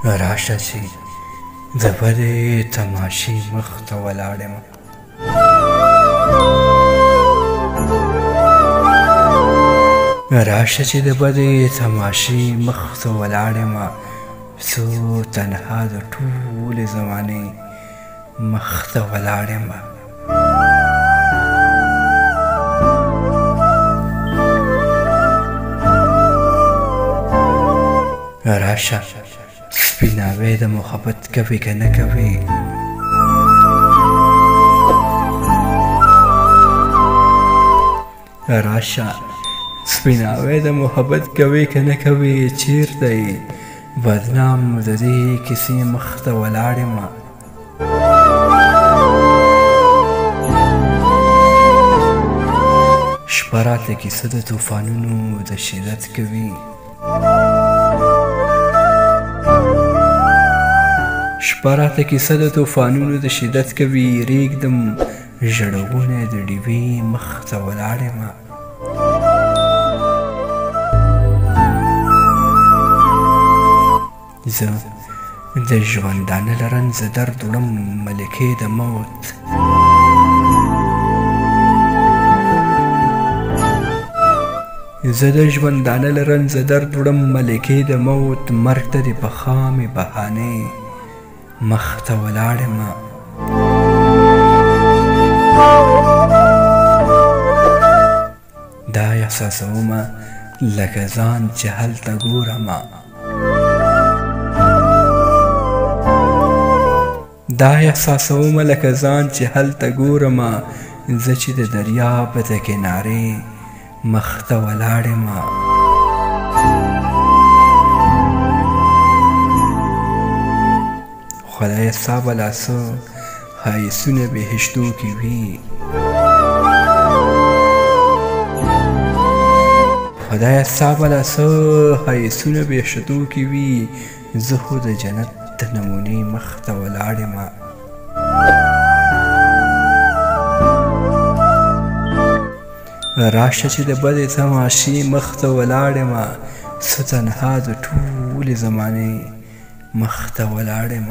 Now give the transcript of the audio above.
راشه چې د بدې تماشې مخ ته ولاړ یم. راشه چې د بدې تماشې مخ ته ولاړ یم، څو تنها د ټولې زمانې مخ ته ولاړ یم. راشه سپیناوی د محبت کوي که نه کوي، راشه سپیناوی د محبت کوي که نه کوي، چیرته یې بدنام د دې کیسې مخ ته ولاړ یم. شپه راته کیسه د طوفانونو د شدت کوي، شپه راته کیسه د طوفانونو د شدت کوي، ریږدم ژړوونی د ډیوې مخ ته ولاړ یم. زه د ژوندانه له رنځه درد وړم ملکې د موت، زه د ژوندانه له رنځه درد وړم ملکې د موت، مرګ ته دې په خامې بهانې مخ ته ولاړ یم. دا احساسومه لکه ځان چې هلته ګورمه، دا احساسومه لکه ځان چې هلته ګورمه، زه چې د دریاب د کنارې مخ ته ولاړ یم. خدای ستا به لا څه ښایستونه بهشتو کې وي، خدای ستا به لا څه ښایستونه بهشتو کې وي، زه خو د جنت د نمونې مخ ته ولاړ یم. راشه چې د بدې تماشې مخ ته ولاړ یم، څه تنها د ټولې زمانې مخ ته ولاړ یم.